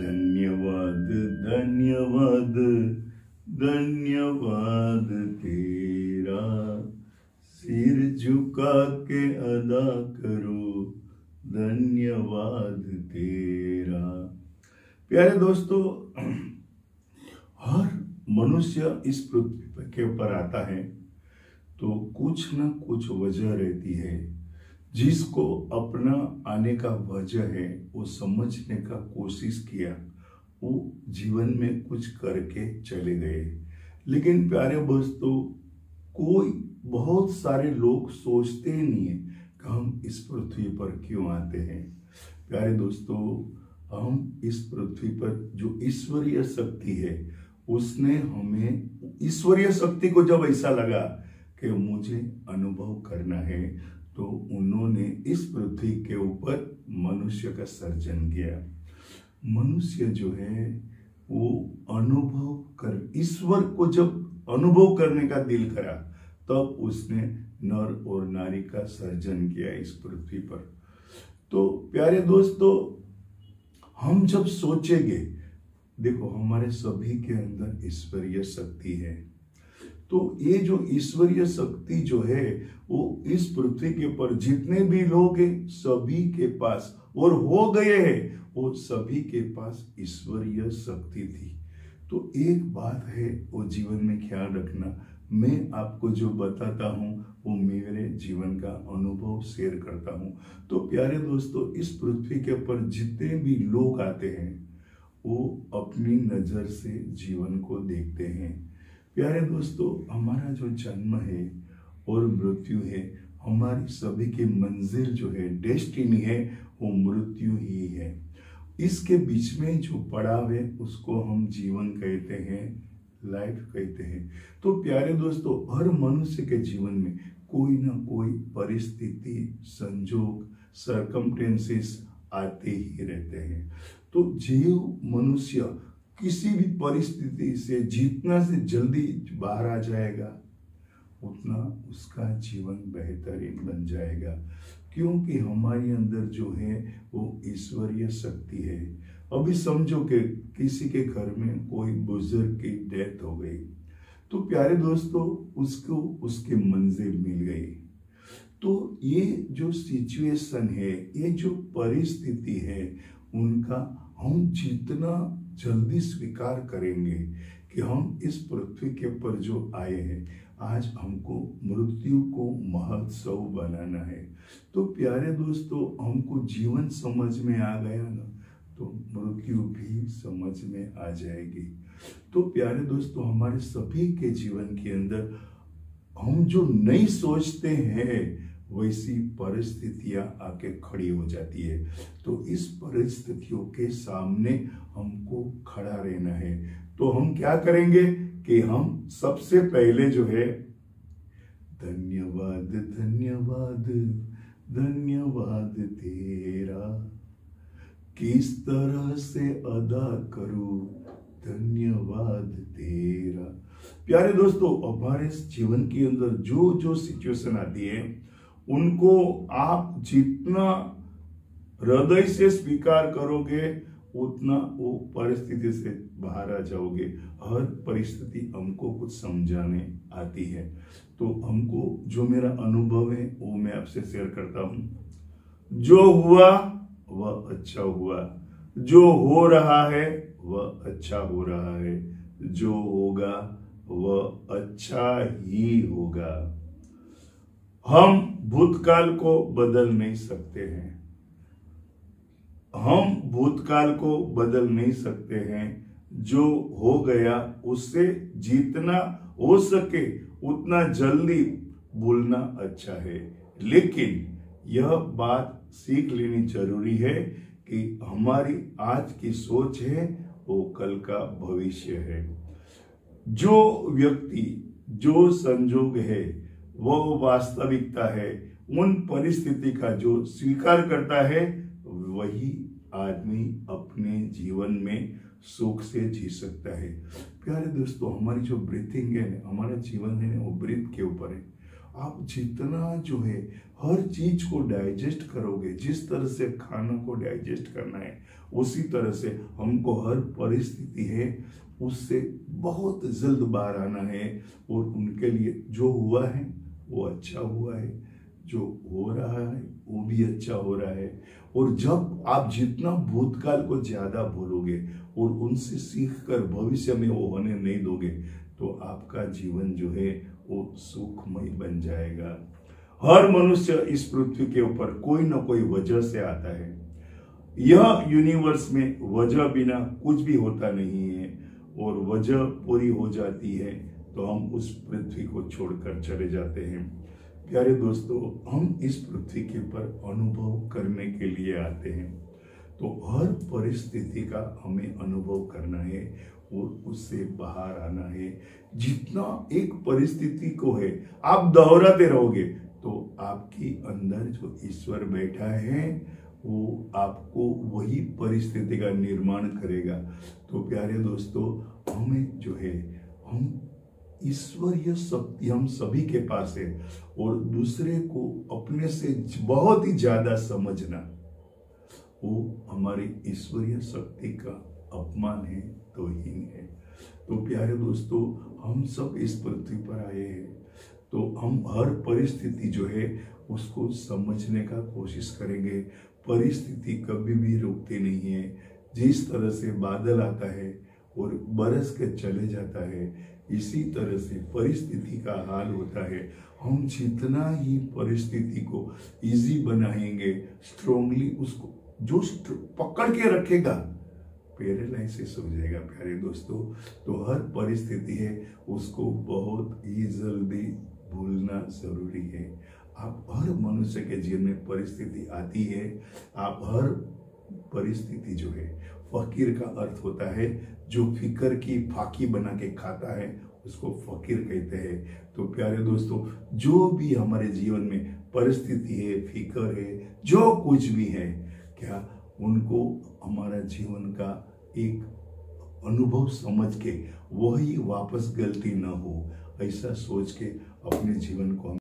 धन्यवाद धन्यवाद धन्यवाद तेरा, सिर झुका के अदा करो धन्यवाद तेरा। प्यारे दोस्तों, हर मनुष्य इस पृथ्वी के ऊपर आता है तो कुछ न कुछ वजह रहती है। जिसको अपना आने का वजह है वो समझने का कोशिश किया, वो जीवन में कुछ करके चले गए। लेकिन प्यारे दोस्तों, बहुत सारे लोग सोचते ही नहीं है कि हम इस पृथ्वी पर क्यों आते हैं। प्यारे दोस्तों, हम इस पृथ्वी पर जो ईश्वरीय शक्ति है, उसने हमें ईश्वरीय शक्ति को जब ऐसा लगा कि मुझे अनुभव करना है, तो उन्होंने इस पृथ्वी के ऊपर मनुष्य का सर्जन किया। मनुष्य जो है वो अनुभव कर, ईश्वर को जब अनुभव करने का दिल करा, तब उसने नर और नारी का सर्जन किया इस पृथ्वी पर। तो प्यारे दोस्तों, हम जब सोचेंगे, देखो हमारे सभी के अंदर ईश्वरीय शक्ति है, तो ये जो ईश्वरीय शक्ति जो है वो इस पृथ्वी के ऊपर जितने भी लोग हैं सभी के पास, और हो गए हैं, वो सभी के पास ईश्वरीय शक्ति थी। तो एक बात है वो जीवन में ख्याल रखना, मैं आपको जो बताता हूँ वो मेरे जीवन का अनुभव शेयर करता हूँ। तो प्यारे दोस्तों, इस पृथ्वी के ऊपर जितने भी लोग आते हैं वो अपनी नजर से जीवन को देखते हैं। प्यारे दोस्तों, हमारा जो जन्म है और मृत्यु है, हमारी सभी की मंजिल जो है, डेस्टिनी है, वो मृत्यु ही है। इसके बीच में जो पड़ाव है उसको हम जीवन कहते हैं, लाइफ कहते हैं। तो प्यारे दोस्तों, हर मनुष्य के जीवन में कोई ना कोई परिस्थिति, संजोग, सर्कमस्टेंसेस आते ही रहते हैं। तो जो मनुष्य किसी भी परिस्थिति से जितना से जल्दी बाहर आ जाएगा, उतना उसका जीवन बेहतरीन बन जाएगा, क्योंकि हमारे अंदर जो है वो ईश्वरीय शक्ति है। अभी समझो कि किसी के घर में कोई बुजुर्ग की डेथ हो गई, तो प्यारे दोस्तों उसको उसकी मंजिल मिल गई। तो ये जो सिचुएशन है, ये जो परिस्थिति है, उनका हम जितना जल्दी स्वीकार करेंगे कि हम इस पृथ्वी के ऊपर जो आए हैं, आज हमको मृत्यु को महोत्सव बनाना है। तो प्यारे दोस्तों, हमको जीवन समझ में आ गया ना, तो मृत्यु भी समझ में आ जाएगी। तो प्यारे दोस्तों, हमारे सभी के जीवन के अंदर हम जो नहीं सोचते हैं वैसी परिस्थितियां आके खड़ी हो जाती है। तो इस परिस्थितियों के सामने हमको खड़ा रहना है। तो हम क्या करेंगे कि हम सबसे पहले जो है धन्यवाद धन्यवाद धन्यवाद तेरा, किस तरह से अदा करूं धन्यवाद तेरा। प्यारे दोस्तों, हमारे जीवन के अंदर जो जो सिचुएशन आती है, उनको आप जितना हृदय से स्वीकार करोगे, उतना वो परिस्थिति से बाहर आ जाओगे। हर परिस्थिति हमको कुछ समझाने आती है। तो हमको जो मेरा अनुभव है वो मैं आपसे शेयर करता हूं। जो हुआ वह अच्छा हुआ, जो हो रहा है वह अच्छा हो रहा है, जो होगा वह अच्छा ही होगा। हम भूतकाल को बदल नहीं सकते हैं, हम भूतकाल को बदल नहीं सकते हैं। जो हो गया उससे जितना हो सके उतना जल्दी भूलना अच्छा है। लेकिन यह बात सीख लेनी जरूरी है कि हमारी आज की सोच है वो कल का भविष्य है। जो व्यक्ति, जो संजोग है, वो वास्तविकता है, उन परिस्थिति का जो स्वीकार करता है, वही आदमी अपने जीवन में सुख से जी सकता है। प्यारे दोस्तों, हमारी जो ब्रीथिंग है, हमारा जीवन है वो ब्रीथ के ऊपर है। आप जितना जो है हर चीज को डाइजेस्ट करोगे, जिस तरह से खाना को डाइजेस्ट करना है उसी तरह से हमको हर परिस्थिति है उससे बहुत जल्द बाहर आना है। और उनके लिए जो हुआ है वो अच्छा हुआ है, जो हो रहा है वो भी अच्छा हो रहा है। और जब आप जितना भूतकाल को ज्यादा भूलोगे और उनसे सीख कर भविष्य में वो होने नहीं दोगे तो आपका जीवन जो है वो सुखमय बन जाएगा। हर मनुष्य इस पृथ्वी के ऊपर कोई ना कोई वजह से आता है। यह यूनिवर्स में वजह बिना कुछ भी होता नहीं है, और वजह पूरी हो जाती है तो हम उस पृथ्वी को छोड़कर चले जाते हैं। प्यारे दोस्तों, हम इस पृथ्वी के ऊपर अनुभव करने के लिए आते हैं, तो हर परिस्थिति का हमें अनुभव करना है और उससे बाहर आना है। जितना एक परिस्थिति को है आप दोहराते रहोगे तो आपकी अंदर जो ईश्वर बैठा है वो आपको वही परिस्थिति का निर्माण करेगा। तो प्यारे दोस्तों, हमें जो है हम ईश्वरीय शक्ति हम सभी के पास है, और दूसरे को अपने से बहुत ही ज्यादा समझना वो हमारी ईश्वरीय शक्ति का अपमान है, तौहीन है। तो प्यारे दोस्तों, हम सब इस पृथ्वी पर आए हैं तो हम हर परिस्थिति जो है उसको समझने का कोशिश करेंगे। परिस्थिति कभी भी रुकती नहीं है। जिस तरह से बादल आता है और बरस के चले जाता है, इसी तरह से परिस्थिति का हाल होता है। हम जितना ही परिस्थिति को इजी बनाएंगे, स्ट्रांगली उसको जो पकड़ के रखेगा पैरालाइसिस हो जाएगा। प्यारे दोस्तों, तो हर परिस्थिति है उसको बहुत ही जल्दी भूलना जरूरी है। आप हर मनुष्य के जीवन में परिस्थिति आती है। आप हर परिस्थिति जो है, फकीर का अर्थ होता है जो फिकर की फाकी बना के खाता है, उसको फकीर कहते हैं। तो प्यारे दोस्तों, जो भी हमारे जीवन में परिस्थिति है, फिकर है, जो कुछ भी है, क्या उनको हमारा जीवन का एक अनुभव समझ के वही वापस गलती न हो, ऐसा सोच के अपने जीवन को